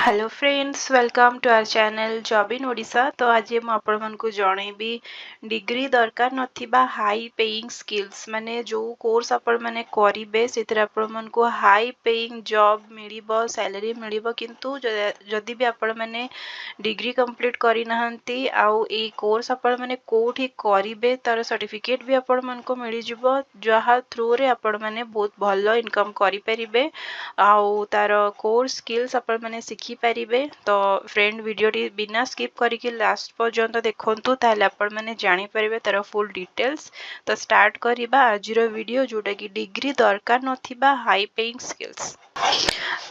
Hello friends welcome to our channel job in Odisha. तो आज मैं आपण मानकु जणेबी डिग्री दरकार नथिबा हाई पेइंग स्किल्स माने जो कोर्स आपण माने करिवे सेतिर आपण मानकु हाई पेइंग जॉब मिलिबो सैलरी मिलिबो किंतु जदि भी आपण माने डिग्री कंप्लीट करि नहंती आउ ए कोर्स आपण माने कोठी करिवे तार सर्टिफिकेट भी आपण मानकु मिलि जिवो जहा थ्रू रे आपण माने बहुत भलो इनकम करि परिबे आउ तार कोर्स स्किल्स आपण माने शिखि पारिबे। तो फ्रेंड वीडियो टी बिना स्किप करके लास्ट पर्यंत देखंतु ताले आपण माने जानि परिबे तार फुल डिटेल्स। तो स्टार्ट करिबा आजिरो वीडियो जोटा कि डिग्री दरकार नथिबा हाई पेइंग स्किल्स।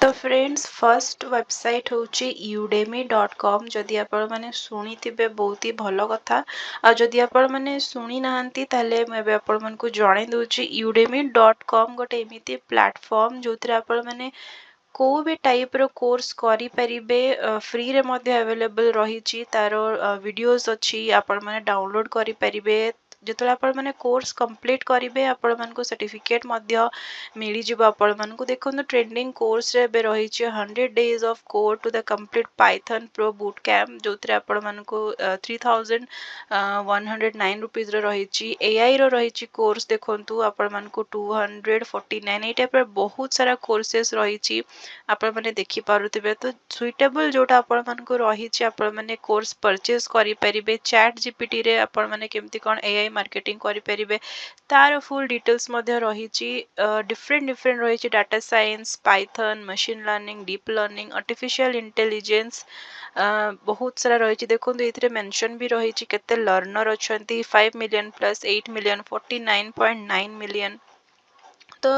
तो फ्रेंड्स फर्स्ट वेबसाइट होची udemy.com। जदि आपण माने सुनिथिबे बहुत ही भलो कथा आ जदि आपण माने सुनि नाहंती ताले मैं बे आपण मन को जणे दोची udemy.com गोटे एमिति प्लेटफॉर्म जोथरे आपण माने को भी टाइप रो कोर्स करि परिबे फ्री रे मध्ये अवेलेबल रही तारो वीडियोस अच्छी आपण माने डाउनलोड करि परिबे। जेतले आपण माने कोर्स कंप्लीट करिवे आपण मान को सर्टिफिकेट मध्ये मिली जिवो। आपण मान को देखो ट्रेंडिंग कोर्स रे बे रही 100 days of code to the complete Python pro boot camp जोतरे आपण मान को 3109 रुपीस रे रही। एआई रो रही कोर्स देखंतु आपण मान को 249 ए टाइप रे बहुत सारा कोर्सेस रही आपण माने देखि पारुथिबे। तो सुइटेबल जोटा आपण मान को रही आपण माने कोर्स परचेज करि परिबे। चैट जीपीटी रे आपण माने केमती कोन एआई मार्केटिंग करि परिबे तार फुल डिटेल्स मध्ये रही डिफरेंट डिफरेंट रही data science Python machine learning deep learning artificial intelligence बहुत सारा रही। देखो ये मेंशन भी रही केते लर्नर अछंती 5 मिलियन प्लस 8 मिलियन 49.9 मिलियन। तो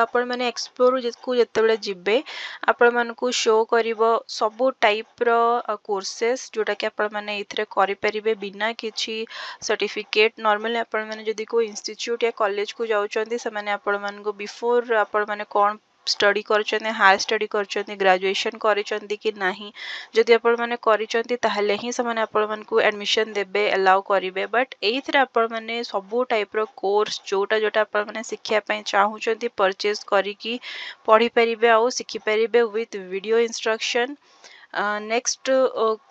आपण माने एक्सप्लोर को जेतेबेले जिबे आपण मानकु शो करिवो सबु टाइप रो कोर्सेस जोटा कि आपण माने इथरे करि परिबे बिना किछि सर्टिफिकेट। नॉर्मली आपण माने जदि को इंस्टीट्यूट या कॉलेज को जाउचंदी से माने आपण मानकु बिफोर आपण माने कोन स्टडी करछने हाई स्टडी करछने ग्रेजुएशन करछंती कि नाही जदि आपण माने करछंती ताहले ही से माने आपण मानकु एडमिशन देबे अलाउ करिवे। बट एइथरे आपण माने सबु टाइप रो कोर्स जोटा जोटा आपण माने शिक्षा पय चाहुचंती परचेज करिकी पढ़ी परिबे आ शिखि परिबे विथ वीडियो इंस्ट्रक्शन। नेक्स्ट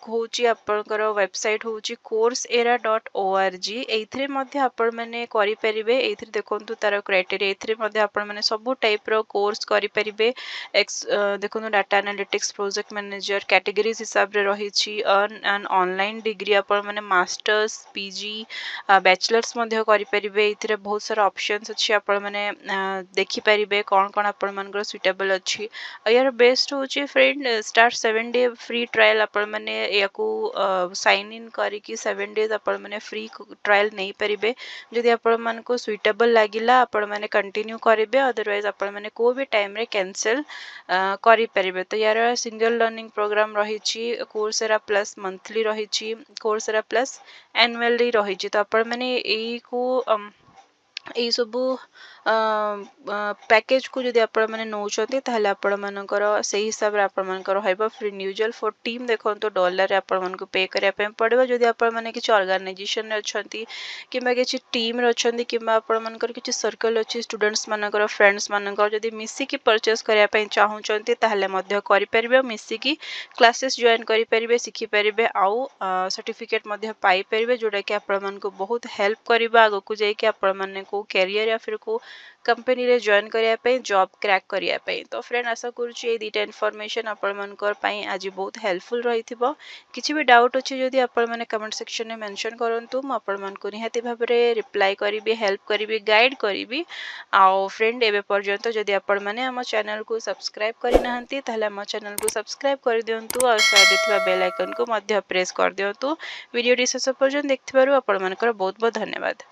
होची आपनकर वेबसाइट होची coursera.org। एथरे मध्ये आपण माने करि परिबे। एथरे देखंतु तार क्राइटेरिया एथरे मध्ये आपण माने सब टाइप रो कोर्स करि परिबे। देखंतु data analytics project manager categories हिसाब रे रहिछि अर्न एंड ऑनलाइन डिग्री आपण माने मास्टर्स पीजी बैचलर्स मध्ये करि परिबे। एथरे बहुत सारा ऑप्शंस अछि आपण माने देखि परिबे कोन कोन आपण मानकर सुटेबल अछि। यार बेस्ट होची friend start 7 day free trial आपण माने याकू साइन इन करिकी 7 डेज आपण माने फ्री ट्रायल नहीं परिबे। जदि आपण मान को सुइटेबल लागिला आपण माने कंटिन्यू करिवे अदरवाइज आपण माने को भी टाइम रे कैंसिल करि परिबे। तो यार सिंगल लर्निंग प्रोग्राम रहिछि कोर्सेरा प्लस मंथली रहिछि कोर्सेरा प्लस एनुअली रहिछि। तो आपण माने एई को एई सबु पैकेज को जदि आपण माने नौचंती ताहले आपण मानकर सेही हिसाब रे आपण मानकर होइबो फ्री न्यूजुअल फॉर टीम। देखंतो डॉलर रे आपण मानक पे करिया पे पड़िबो जदि आपण माने किछ ऑर्गेनाइजेशन रे अछंती किबा किछ टीम रे अछंती किबा आपण मानकर किछ सर्कल अछि स्टूडेंट्स मानकर फ्रेंड्स मानकर जदि मिसी की परचेस करिया पे चाहुचंती ताहले मध्य करि परिबे मिसी की क्लासेस जॉइन करि परिबे शिखि परिबे आउ सर्टिफिकेट मध्य पाई परिबे जोटा कि आपण मानको बहुत हेल्प करिबा आगो को जाई कि आपण माने को कैरियर या फिर को कंपनी रे जॉइन करिया पे जॉब क्रैक करिया पे। तो फ्रेंड आशा करूची ए दीटा इन्फॉर्मेशन आपण मानकर पई आज बहुत हेल्पफुल रहिथिबो। किछि भी डाउट अछि जदि आपण माने कमेंट सेक्शन में मेंशन करंतु म आपण मानको निहाती भाबरे रिप्लाई करिबी हेल्प करिबी गाइड करिबी। आ फ्रेंड एबे पर्यंत जदि आपण माने हम चैनल को सब्सक्राइब करि नहंती ताहले हम चैनल को सब्सक्राइब कर दियंतु और साइड थिबा बेल आइकन को मध्य प्रेस कर दियंतु। वीडियो डी शेष पर्यंत देखथिबारु आपण मानकर बहुत बहुत धन्यवाद।